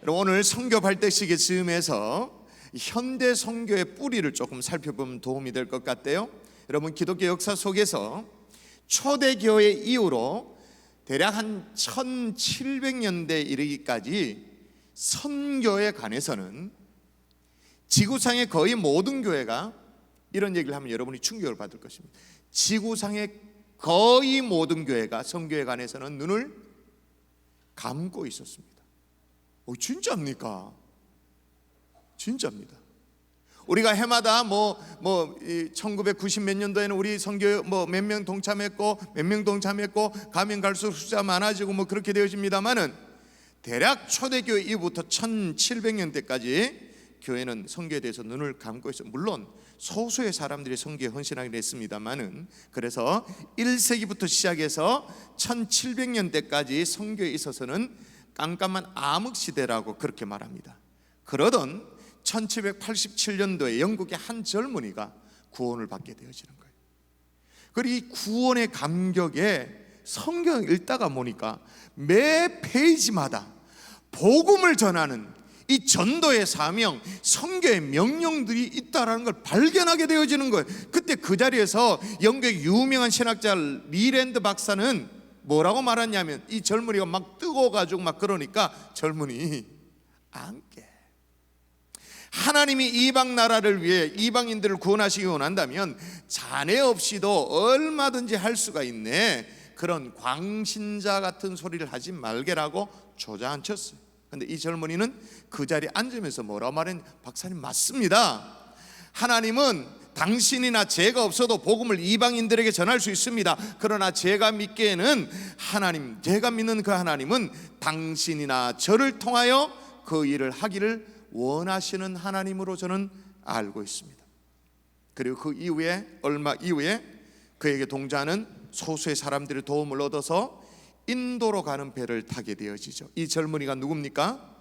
오늘 선교 발대식의 즈음에서 현대 선교의 뿌리를 조금 살펴보면 도움이 될 것 같아요. 여러분, 기독교 역사 속에서 초대교회 이후로 대략 한 1700년대 이르기까지 선교에 관해서는 지구상의 거의 모든 교회가, 이런 얘기를 하면 여러분이 충격을 받을 것입니다, 지구상의 거의 모든 교회가 선교에 관해서는 눈을 감고 있었습니다. 진짜입니까? 진짜입니다. 우리가 해마다 1990 몇 년도에는 우리 선교 몇 명 동참했고 몇 명 동참했고 가면 갈수록 숫자 많아지고 그렇게 되어집니다만은 대략 초대교회 이후부터 1700년대까지 교회는 선교에 대해서 눈을 감고 있어요. 물론 소수의 사람들이 선교에 헌신하긴 했습니다만은, 그래서 1세기부터 시작해서 1700년대까지 선교에 있어서는 깜깜한 암흑시대라고 그렇게 말합니다. 그러던 1787년도에 영국의 한 젊은이가 구원을 받게 되어지는 거예요. 그리고 이 구원의 감격에 성경을 읽다가 보니까 매 페이지마다 복음을 전하는 이 전도의 사명, 선교의 명령들이 있다라는 걸 발견하게 되어지는 거예요. 그때 그 자리에서 영국의 유명한 신학자 리랜드 박사는 뭐라고 말하냐면, 이 젊은이가 막 뜨거워가지고 막 그러니까 젊은이 안깨, 하나님이 이방 나라를 위해 이방인들을 구원하시기 원한다면 자네 없이도 얼마든지 할 수가 있네, 그런 광신자 같은 소리를 하지 말게라고 조자앉혔어요. 근데 이 젊은이는 그 자리에 앉으면서 뭐라고 말했냐, 박사님 맞습니다. 하나님은 당신이나 제가 없어도 복음을 이방인들에게 전할 수 있습니다. 그러나 제가 믿기에는 하나님, 제가 믿는 그 하나님은 당신이나 저를 통하여 그 일을 하기를 원하시는 하나님으로 저는 알고 있습니다. 그리고 그 이후에, 얼마 이후에 그에게 동조하는 소수의 사람들의 도움을 얻어서 인도로 가는 배를 타게 되어지죠. 이 젊은이가 누굽니까?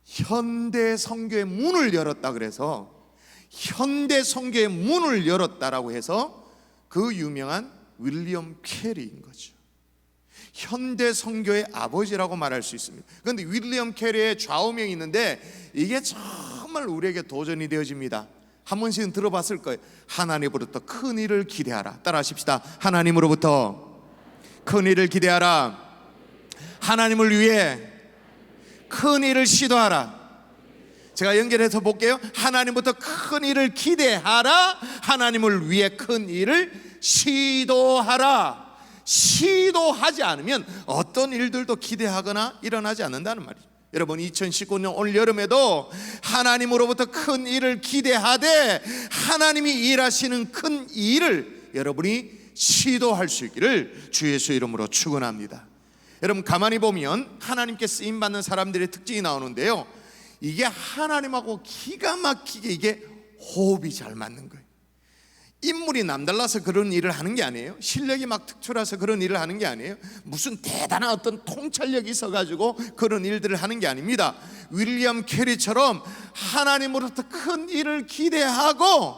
현대 선교의 문을 열었다 그래서, 현대 선교의 문을 열었다라고 해서 그 유명한 윌리엄 캐리인 거죠. 현대 선교의 아버지라고 말할 수 있습니다. 그런데 윌리엄 캐리의 좌우명이 있는데 이게 정말 우리에게 도전이 되어집니다. 한 번씩은 들어봤을 거예요. 하나님으로부터 큰 일을 기대하라. 따라 하십시다. 하나님으로부터 큰 일을 기대하라. 하나님을 위해 큰 일을 시도하라. 제가 연결해서 볼게요. 하나님부터 큰 일을 기대하라. 하나님을 위해 큰 일을 시도하라. 시도하지 않으면 어떤 일들도 기대하거나 일어나지 않는다는 말이죠. 여러분, 2019년 올 여름에도 하나님으로부터 큰 일을 기대하되 하나님이 일하시는 큰 일을 여러분이 시도할 수 있기를 주 예수 이름으로 축원합니다. 여러분, 가만히 보면 하나님께 쓰임받는 사람들의 특징이 나오는데요, 이게 하나님하고 기가 막히게 이게 호흡이 잘 맞는 거예요. 인물이 남달라서 그런 일을 하는 게 아니에요. 실력이 막 특출해서 그런 일을 하는 게 아니에요. 무슨 대단한 어떤 통찰력이 있어가지고 그런 일들을 하는 게 아닙니다. 윌리엄 캐리처럼 하나님으로부터 큰 일을 기대하고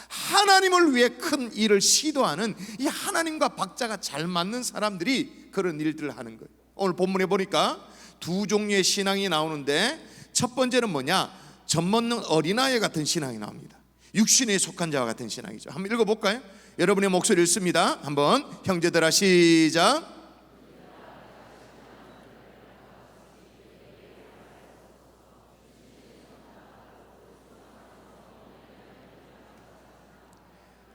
하나님을 위해 큰 일을 시도하는, 이 하나님과 박자가 잘 맞는 사람들이 그런 일들을 하는 거예요. 오늘 본문에 보니까 두 종류의 신앙이 나오는데, 첫 번째는 뭐냐, 젖먹는 어린아이 같은 신앙이 나옵니다. 육신에 속한 자와 같은 신앙이죠. 한번 읽어볼까요? 여러분의 목소리 읽습니다. 한번 형제들아 시작.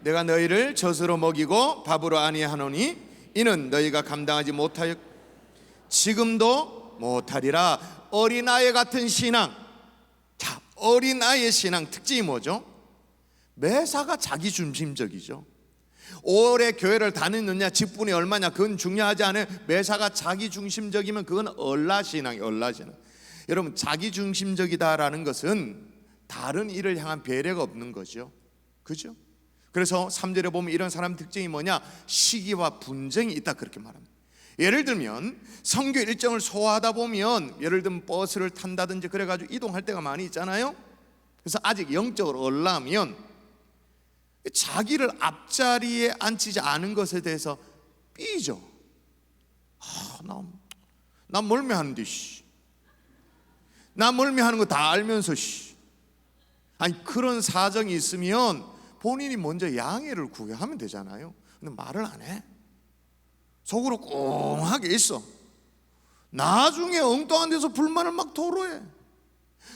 내가 너희를 젖으로 먹이고 밥으로 아니하노니 이는 너희가 감당하지 못하여 지금도 못하리라. 어린아이 같은 신앙. 자, 어린아이의 신앙 특징이 뭐죠? 매사가 자기중심적이죠. 오래 교회를 다니느냐, 직분이 얼마냐, 그건 중요하지 않아요. 매사가 자기중심적이면 그건 얼라신앙이에요. 얼라신앙. 여러분, 자기중심적이다라는 것은 다른 일을 향한 배려가 없는 거죠. 그죠? 그래서 3절에 보면 이런 사람 특징이 뭐냐, 시기와 분쟁이 있다 그렇게 말합니다. 예를 들면 선교 일정을 소화하다 보면, 예를 들면 버스를 탄다든지 그래가지고 이동할 때가 많이 있잖아요. 그래서 아직 영적으로 얼라면 자기를 앞자리에 앉히지 않은 것에 대해서 삐져. 난 멀미하는데 나 멀미하는 거 다 알면서 아니 그런 사정이 있으면 본인이 먼저 양해를 구하면 되잖아요. 근데 말을 안 해. 속으로 꽁하게 있어. 나중에 엉뚱한 데서 불만을 막 토로해.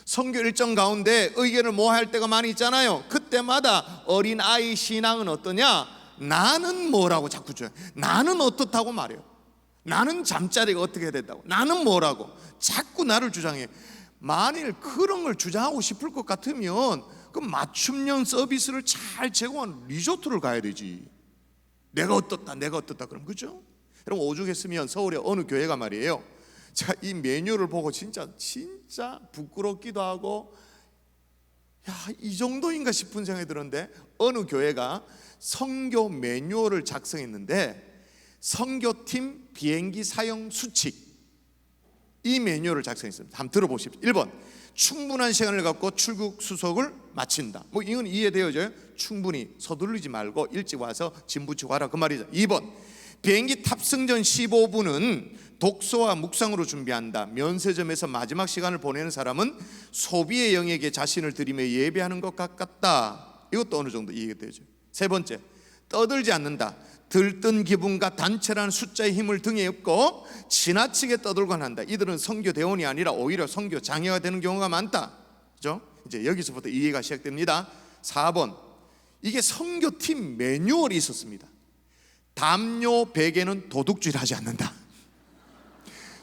선교 일정 가운데 의견을 모아할 때가 많이 있잖아요. 그때마다 어린아이 신앙은 어떠냐? 나는 뭐라고 자꾸 줘요. 나는 어떻다고 말해요. 나는 잠자리가 어떻게 해야 된다고, 나는 뭐라고 자꾸 나를 주장해. 만일 그런 걸 주장하고 싶을 것 같으면 그 맞춤형 서비스를 잘 제공하는 리조트를 가야 되지. 내가 어떻다 그럼, 그죠? 여러분, 오죽했으면 서울의 어느 교회가 말이에요, 제가 이 메뉴를 보고 진짜 부끄럽기도 하고, 야, 이 정도인가 싶은 생각이 들었는데, 어느 교회가 선교 매뉴얼을 작성했는데 선교팀 비행기 사용 수칙, 이 매뉴얼을 작성했습니다. 한번 들어보십시오. 1번, 충분한 시간을 갖고 출국 수속을 마친다. 뭐 이건 이해되어져요. 충분히 서두르지 말고 일찍 와서 짐 붙이고 와라, 그 말이죠. 2번, 비행기 탑승 전 15분은 독서와 묵상으로 준비한다. 면세점에서 마지막 시간을 보내는 사람은 소비의 영역에 자신을 들이며 예배하는 것 같다. 이것도 어느 정도 이해가 되죠. 3번째, 떠들지 않는다. 들뜬 기분과 단체라는 숫자의 힘을 등에 업고 지나치게 떠들곤 한다. 이들은 선교 대원이 아니라 오히려 선교 장애가 되는 경우가 많다. 그죠? 이제 여기서부터 이해가 시작됩니다. 4번, 이게 선교팀 매뉴얼이 있었습니다. 담요 베개는 도둑질하지 않는다.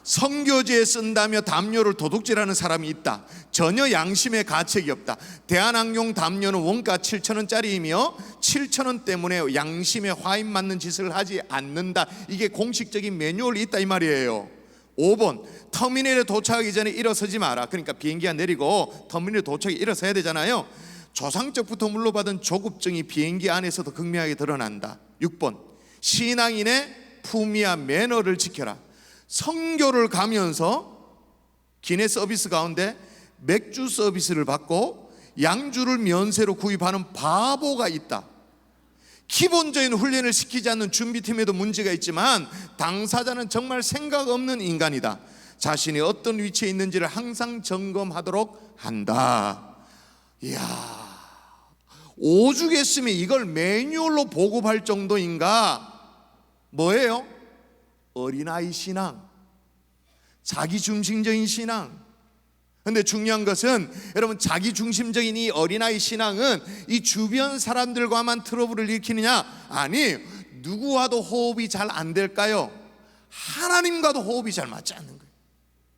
선교지에 쓴다며 담요를 도둑질하는 사람이 있다. 전혀 양심의 가책이 없다. 대한항공 담요는 원가 7,000원짜리이며 7,000원 때문에 양심에 화인 맞는 짓을 하지 않는다. 이게 공식적인 매뉴얼이 있다, 이 말이에요. 5번, 터미널에 도착하기 전에 일어서지 마라. 그러니까 비행기가 내리고 터미널에 도착해 일어서야 되잖아요. 조상적부터 물려받은 조급증이 비행기 안에서도 극명하게 드러난다. 6번, 신앙인의 품위와 매너를 지켜라. 선교를 가면서 기내 서비스 가운데 맥주 서비스를 받고 양주를 면세로 구입하는 바보가 있다. 기본적인 훈련을 시키지 않는 준비팀에도 문제가 있지만 당사자는 정말 생각 없는 인간이다. 자신이 어떤 위치에 있는지를 항상 점검하도록 한다. 이야, 오죽했으면 이걸 매뉴얼로 보급할 정도인가? 뭐예요? 어린아이 신앙, 자기중심적인 신앙. 근데 중요한 것은 여러분, 자기중심적인 이 어린아이 신앙은 이 주변 사람들과만 트러블을 일으키느냐? 아니, 누구와도 호흡이 잘 안 될까요? 하나님과도 호흡이 잘 맞지 않는 거예요.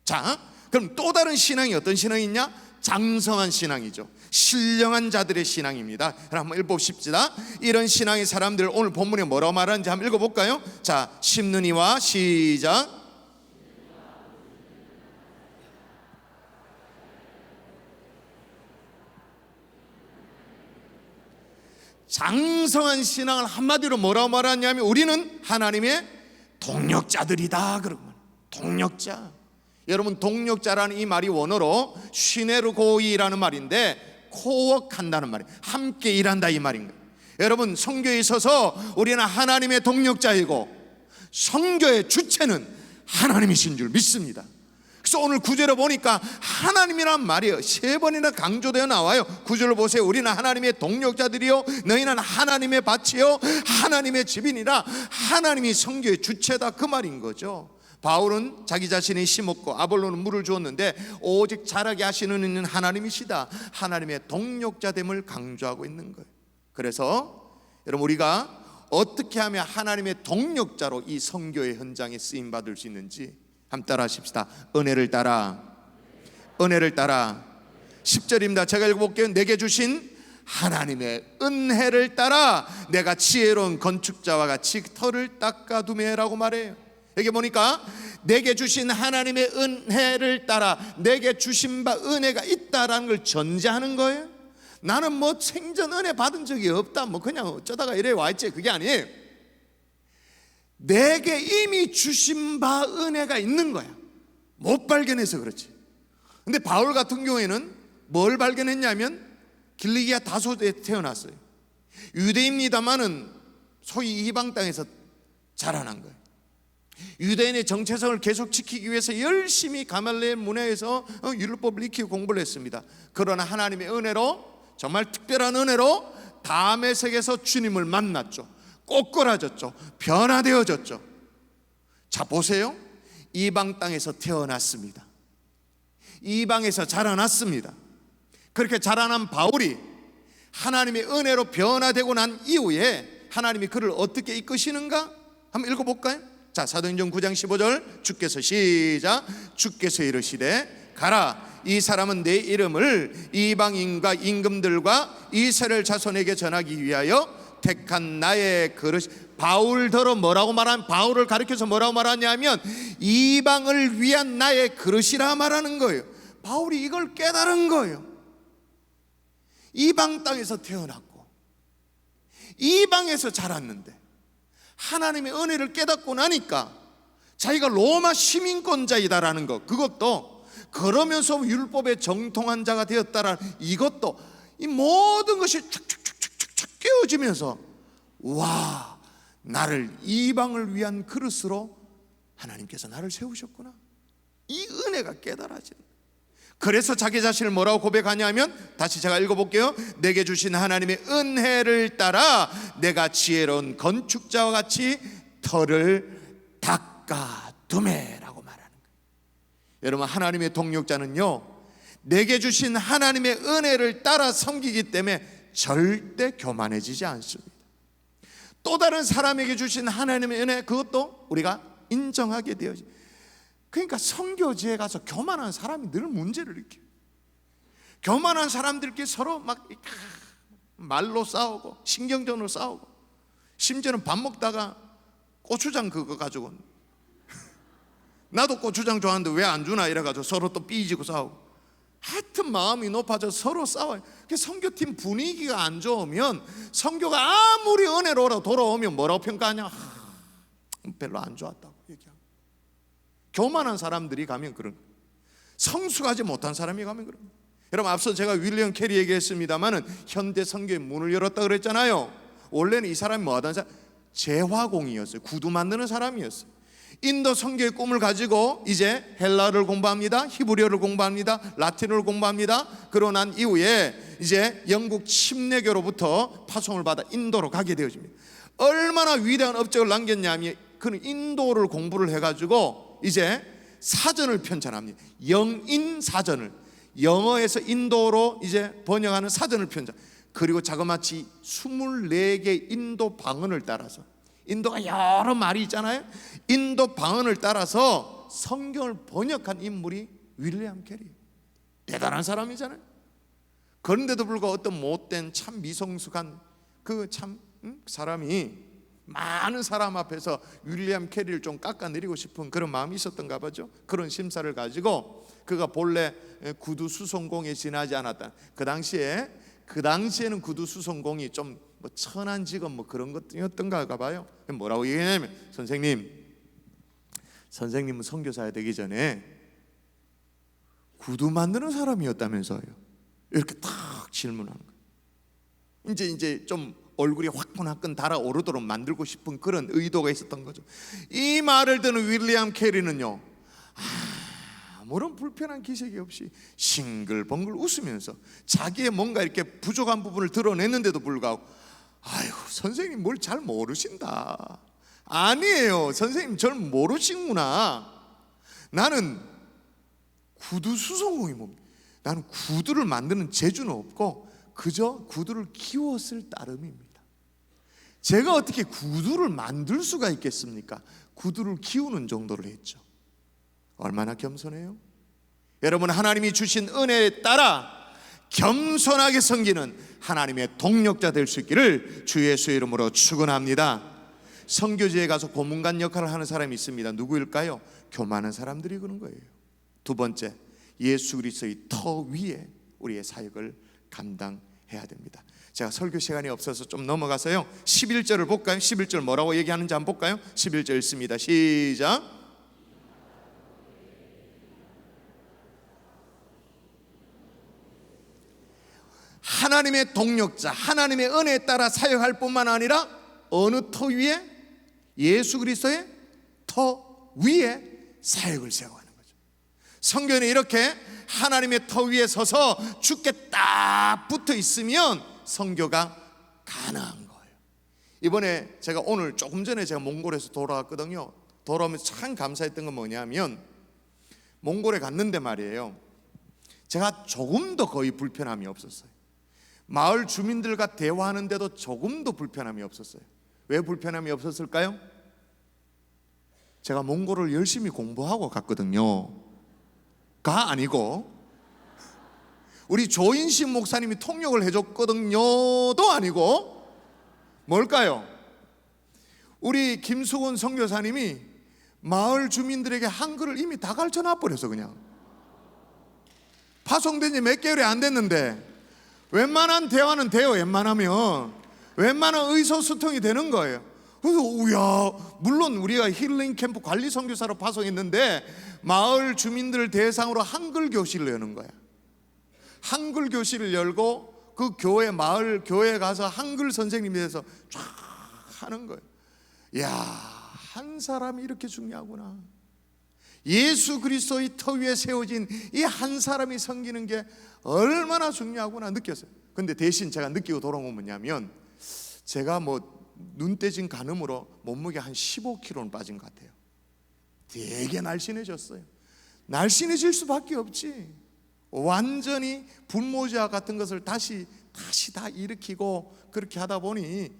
자, 그럼 또 다른 신앙이 어떤 신앙이 있냐? 장성한 신앙이죠. 신령한 자들의 신앙입니다. 한번 읽어봅시다. 이런 신앙의 사람들, 오늘 본문에 뭐라고 말하는지 한번 읽어볼까요? 자, 심는 이와 시작. 장성한 신앙을 한마디로 뭐라고 말하냐면 우리는 하나님의 동력자들이다. 그러고 동력자. 여러분, 동력자라는 이 말이 원어로 시네르고이라는 말인데 코워크한다는 말이에요. 함께 일한다, 이 말인 거예요. 여러분, 선교에 있어서 우리는 하나님의 동력자이고 선교의 주체는 하나님이신 줄 믿습니다. 그래서 오늘 구절을 보니까 하나님이란 말이에요. 3번이나 강조되어 나와요. 구절을 보세요. 우리는 하나님의 동력자들이요, 너희는 하나님의 밭이요 하나님의 집이니라. 하나님이 선교의 주체다, 그 말인 거죠. 바울은 자기 자신이 심었고 아볼로는 물을 주었는데 오직 자라게 하시는 이는 하나님이시다. 하나님의 동력자됨을 강조하고 있는 거예요. 그래서 여러분, 우리가 어떻게 하면 하나님의 동력자로 이 선교의 현장에 쓰임받을 수 있는지 한번 따라 하십시다. 은혜를 따라, 은혜를 따라. 10절입니다. 제가 읽어볼게요. 내게 주신 하나님의 은혜를 따라 내가 지혜로운 건축자와 같이 터를 닦아두매라고 말해요. 여기 보니까 내게 주신 하나님의 은혜를 따라, 내게 주신 바 은혜가 있다라는 걸 전제하는 거예요. 나는 뭐 생전 은혜 받은 적이 없다, 뭐 그냥 어쩌다가 이래 와있지, 그게 아니에요. 내게 이미 주신 바 은혜가 있는 거야. 못 발견해서 그렇지. 근데 바울 같은 경우에는 뭘 발견했냐면 길리기아 다소에 태어났어요. 유대입니다마는 소위 이방 땅에서 자라난 거예요. 유대인의 정체성을 계속 지키기 위해서 열심히 가말리엘 문화에서 율법을 익히고 공부를 했습니다. 그러나 하나님의 은혜로, 정말 특별한 은혜로 다메섹에서 주님을 만났죠. 꼬꾸라졌죠. 변화되어졌죠. 자, 보세요. 이방 땅에서 태어났습니다. 이방에서 자라났습니다. 그렇게 자라난 바울이 하나님의 은혜로 변화되고 난 이후에 하나님이 그를 어떻게 이끄시는가? 한번 읽어볼까요? 자, 사도행전 9장 15절, 주께서 시작. 주께서 이르시되 가라, 이 사람은 내 이름을 이방인과 임금들과 이스라엘 자손에게 전하기 위하여 택한 나의 그릇. 바울더러 뭐라고 말한, 바울을 가리켜서 뭐라고 말하냐면 이방을 위한 나의 그릇이라 말하는 거예요. 바울이 이걸 깨달은 거예요. 이방 땅에서 태어났고 이방에서 자랐는데 하나님의 은혜를 깨닫고 나니까 자기가 로마 시민권자이다라는 것, 그것도 그러면서 율법에 정통한 자가 되었다라는 이것도, 이 모든 것이 축축축축축 깨어지면서 와, 나를 이방을 위한 그릇으로 하나님께서 나를 세우셨구나, 이 은혜가 깨달아지는. 그래서 자기 자신을 뭐라고 고백하냐면, 다시 제가 읽어볼게요. 내게 주신 하나님의 은혜를 따라 내가 지혜로운 건축자와 같이 터를 닦아두매라고 말하는 거예요. 여러분, 하나님의 동력자는요, 내게 주신 하나님의 은혜를 따라 섬기기 때문에 절대 교만해지지 않습니다. 또 다른 사람에게 주신 하나님의 은혜, 그것도 우리가 인정하게 되어지. 그러니까 선교지에 가서 교만한 사람이 늘 문제를 일으켜요. 교만한 사람들끼리 서로 막 말로 싸우고 신경전으로 싸우고, 심지어는 밥 먹다가 고추장 그거 가지고 나도 고추장 좋아하는데 왜 안 주나 이래가지고 서로 또 삐지고 싸우고, 하여튼 마음이 높아져 서로 싸워요. 선교팀 분위기가 안 좋으면, 선교가 아무리 은혜로라고 돌아오면 뭐라고 평가하냐? 별로 안 좋았다고 얘기하고. 교만한 사람들이 가면 그런 거예요. 성숙하지 못한 사람이 가면 그런 거예요. 여러분, 앞서 제가 윌리엄 캐리 얘기했습니다마는 현대 선교의 문을 열었다 그랬잖아요. 원래는 이 사람이 뭐 하던 사람? 재화공이었어요. 구두 만드는 사람이었어요. 인도 선교의 꿈을 가지고 이제 헬라어를 공부합니다. 히브리어를 공부합니다. 라틴어를 공부합니다. 그러고 난 이후에 이제 영국 침례교로부터 파송을 받아 인도로 가게 되어집니다. 얼마나 위대한 업적을 남겼냐면, 그는 인도를 공부를 해가지고 이제 사전을 편찬합니다. 영인 사전을, 영어에서 인도로 이제 번역하는 사전을 편찬. 그리고 자그마치 24개 인도 방언을 따라서, 인도가 여러 말이 있잖아요. 인도 방언을 따라서 성경을 번역한 인물이 윌리엄 캐리. 대단한 사람이잖아요. 그런데도 불구하고 어떤 못된 참 미성숙한 그 참 사람이 많은 사람 앞에서 윌리엄 캐리를 좀 깎아내리고 싶은 그런 마음이 있었던가 보죠. 그런 심사를 가지고 그가 본래 구두 수송공에 지나지 않았다. 그 당시에는 구두 수송공이 좀 뭐 천한 직업 뭐 그런 것이었던가 봐요. 뭐라고 얘기하냐면, 선생님은 선교사야 되기 전에 구두 만드는 사람이었다면서요. 이렇게 탁 질문하는 거예요. 이제 좀 얼굴이 화끈화끈 달아오르도록 만들고 싶은 그런 의도가 있었던 거죠. 이 말을 듣는 윌리엄 캐리는요, 아무런 불편한 기색이 없이 싱글벙글 웃으면서 자기의 뭔가 이렇게 부족한 부분을 드러냈는데도 불구하고, 아이고, 선생님 뭘 잘 모르신다. 아니에요, 선생님 절 모르시구나. 나는 구두 수송공이 뭡니까? 나는 구두를 만드는 재주는 없고 그저 구두를 키웠을 따름입니다. 제가 어떻게 구두를 만들 수가 있겠습니까? 구두를 키우는 정도를 했죠. 얼마나 겸손해요? 여러분, 하나님이 주신 은혜에 따라 겸손하게 섬기는 하나님의 동력자 될 수 있기를 주 예수의 이름으로 축원합니다. 선교지에 가서 고문관 역할을 하는 사람이 있습니다. 누구일까요? 교만한 사람들이 그런 거예요. 두 번째, 예수 그리스도의 터 위에 우리의 사역을 감당해야 됩니다. 제가 설교 시간이 없어서 좀 넘어가서요, 11절을 볼까요? 11절 뭐라고 얘기하는지 한번 볼까요? 11절 읽습니다. 시작. 하나님의 동력자, 하나님의 은혜에 따라 사역할 뿐만 아니라 어느 터 위에? 예수 그리스도의 터 위에 사역을 세워가는 거죠. 성경에 이렇게 하나님의 터 위에 서서 주께 딱 붙어 있으면 선교가 가능한 거예요. 이번에 제가 오늘 조금 전에 제가 몽골에서 돌아왔거든요. 돌아오면서 참 감사했던 건 뭐냐면, 몽골에 갔는데 말이에요, 제가 조금도 거의 불편함이 없었어요. 마을 주민들과 대화하는데도 조금도 불편함이 없었어요. 왜 불편함이 없었을까요? 제가 몽골을 열심히 공부하고 갔거든요. 가 아니고 우리 조인식 목사님이 통역을 해줬거든요도 아니고 뭘까요? 우리 김수곤 선교사님이 마을 주민들에게 한글을 이미 다 가르쳐놔 버려서 그냥 파송된 지 몇 개월이 안 됐는데 웬만한 대화는 돼요. 웬만하면 웬만한 의사소통이 되는 거예요. 그래서 우야, 물론 우리가 힐링 캠프 관리 선교사로 파송했는데 마을 주민들을 대상으로 한글 교실을 여는 거야. 한글 교실을 열고 그 교회, 마을 교회에 가서 한글 선생님이 돼서 쫙 하는 거예요. 야, 한 사람이 이렇게 중요하구나. 예수 그리스도의 터 위에 세워진 이 한 사람이 섬기는 게 얼마나 중요하구나 느꼈어요. 근데 대신 제가 느끼고 돌아온 건 뭐냐면, 제가 눈대진 간음으로 몸무게 한 15kg는 빠진 것 같아요. 되게 날씬해졌어요. 날씬해질 수밖에 없지. 완전히 분모자 같은 것을 다시 다 일으키고 그렇게 하다 보니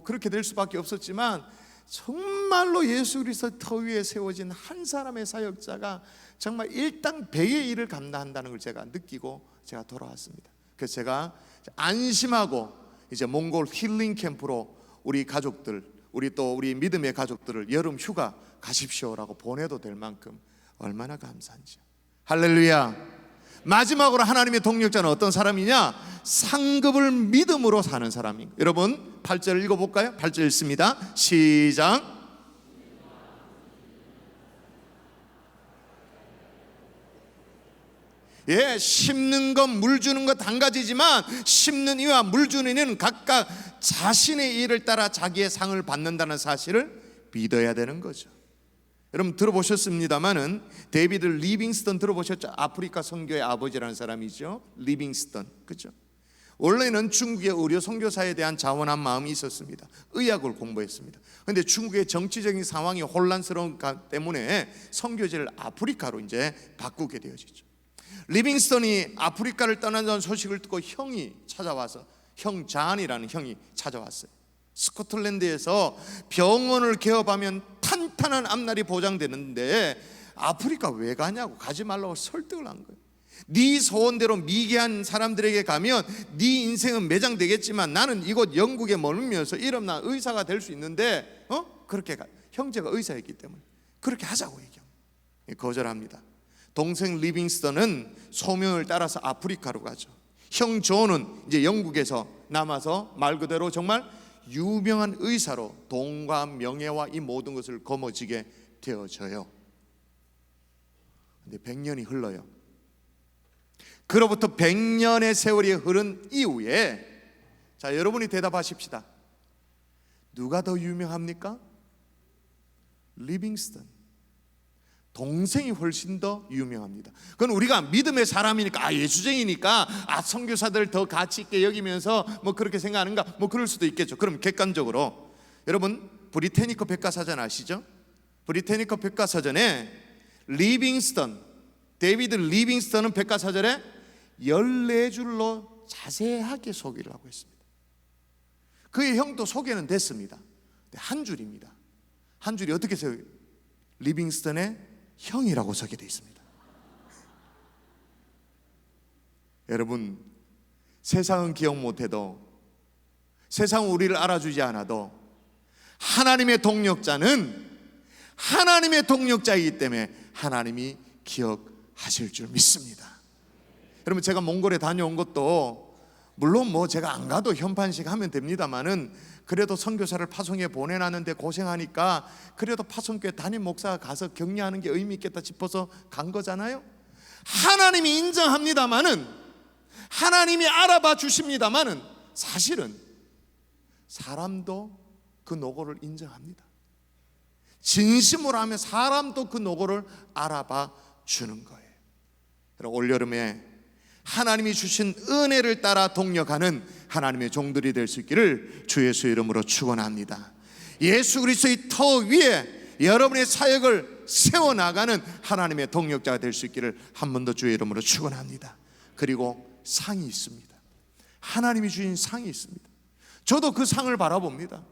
그렇게 될 수밖에 없었지만, 정말로 예수 그리스도 터 위에 세워진 한 사람의 사역자가 정말 일당 배의 일을 감당한다는 걸 제가 느끼고 제가 돌아왔습니다. 그래서 제가 안심하고 이제 몽골 힐링 캠프로 우리 가족들, 우리 믿음의 가족들을 여름 휴가 가십시오라고 보내도 될 만큼 얼마나 감사한지. 할렐루야. 마지막으로 하나님의 동력자는 어떤 사람이냐? 상급을 믿음으로 사는 사람입니다. 여러분 8절 읽어볼까요? 8절 읽습니다. 시작. 예, 심는 것, 물 주는 것 한 가지지만 심는 이와 물 주는 이는 각각 자신의 일을 따라 자기의 상을 받는다는 사실을 믿어야 되는 거죠. 여러분 들어보셨습니다마는 데이비드 리빙스턴 들어보셨죠? 아프리카 선교의 아버지라는 사람이죠. 리빙스턴, 그렇죠? 원래는 중국의 의료 선교사에 대한 자원한 마음이 있었습니다. 의학을 공부했습니다. 그런데 중국의 정치적인 상황이 혼란스러운 때문에 선교지를 아프리카로 이제 바꾸게 되어지죠. 리빙스턴이 아프리카를 떠난다는 소식을 듣고 형이 찾아와서, 형 잔이라는 형이 찾아왔어요. 스코틀랜드에서 병원을 개업하면 탄탄한 앞날이 보장되는데 아프리카 왜 가냐고, 가지 말라고 설득을 한 거예요. 네 소원대로 미개한 사람들에게 가면 네 인생은 매장되겠지만 나는 이곳 영국에 머물면서 이러면 의사가 될 수 있는데 그렇게 형제가 의사였기 때문에 그렇게 하자고 얘기합니다. 거절합니다. 동생 리빙스턴은 소명을 따라서 아프리카로 가죠. 형 존은 이제 영국에서 남아서 말 그대로 정말 유명한 의사로 돈과 명예와 이 모든 것을 거머쥐게 되어져요. 근데 100년이 흘러요. 그로부터 100년의 세월이 흐른 이후에, 자, 여러분이 대답하십시다. 누가 더 유명합니까? 리빙스턴. 동생이 훨씬 더 유명합니다. 그건 우리가 믿음의 사람이니까, 예수쟁이니까 선교사들 더 가치 있게 여기면서 그렇게 생각하는가, 그럴 수도 있겠죠. 그럼 객관적으로 여러분 브리테니커 백과사전 아시죠? 브리테니커 백과사전에 리빙스턴, 데이비드 리빙스턴은 백과사전에 14줄로 자세하게 소개를 하고 있습니다. 그의 형도 소개는 됐습니다. 한 줄입니다. 한 줄이 어떻게 써요? 리빙스턴의 형이라고 소개되어 있습니다. 여러분, 세상은 기억 못해도, 세상은 우리를 알아주지 않아도 하나님의 동력자는 하나님의 동력자이기 때문에 하나님이 기억하실 줄 믿습니다. 여러분, 제가 몽골에 다녀온 것도 물론 제가 안 가도 현판식 하면 됩니다만은, 그래도 선교사를 파송에 보내놨는데 고생하니까 그래도 파송교회 담임 목사가 가서 격려하는 게 의미 있겠다 싶어서 간 거잖아요. 하나님이 인정합니다마는, 하나님이 알아봐 주십니다마는, 사실은 사람도 그 노고를 인정합니다. 진심으로 하면 사람도 그 노고를 알아봐 주는 거예요. 올여름에 하나님이 주신 은혜를 따라 동력하는 하나님의 종들이 될 수 있기를 주 예수 이름으로 축원합니다. 예수 그리스도의 터 위에 여러분의 사역을 세워나가는 하나님의 동력자가 될 수 있기를 한 번 더 주의 이름으로 축원합니다. 그리고 상이 있습니다. 하나님이 주신 상이 있습니다. 저도 그 상을 바라봅니다.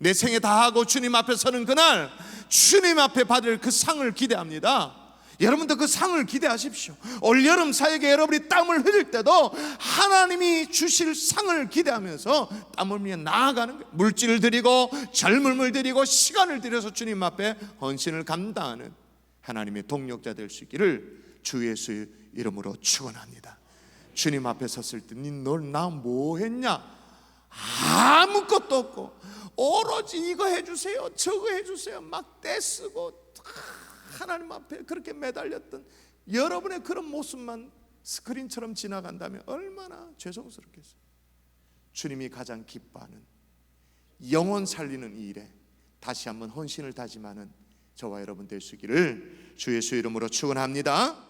내 생애 다하고 주님 앞에 서는 그날 주님 앞에 받을 그 상을 기대합니다. 여러분도 그 상을 기대하십시오. 올여름 사역에 여러분이 땀을 흘릴 때도 하나님이 주실 상을 기대하면서 땀을 흘리며 나아가는 거예요. 물질을 드리고 젊음을 드리고 시간을 들여서 주님 앞에 헌신을 감당하는 하나님의 동력자 될 수 있기를 주 예수의 이름으로 축원합니다. 주님 앞에 섰을 때 널 나 뭐 했냐? 아무것도 없고 오로지 이거 해주세요 저거 해주세요 막 떼쓰고 하나님 앞에 그렇게 매달렸던 여러분의 그런 모습만 스크린처럼 지나간다면 얼마나 죄송스럽겠어요. 주님이 가장 기뻐하는 영혼 살리는 이 일에 다시 한번 헌신을 다짐하는 저와 여러분 될 수 있기를 주 예수 이름으로 축원합니다.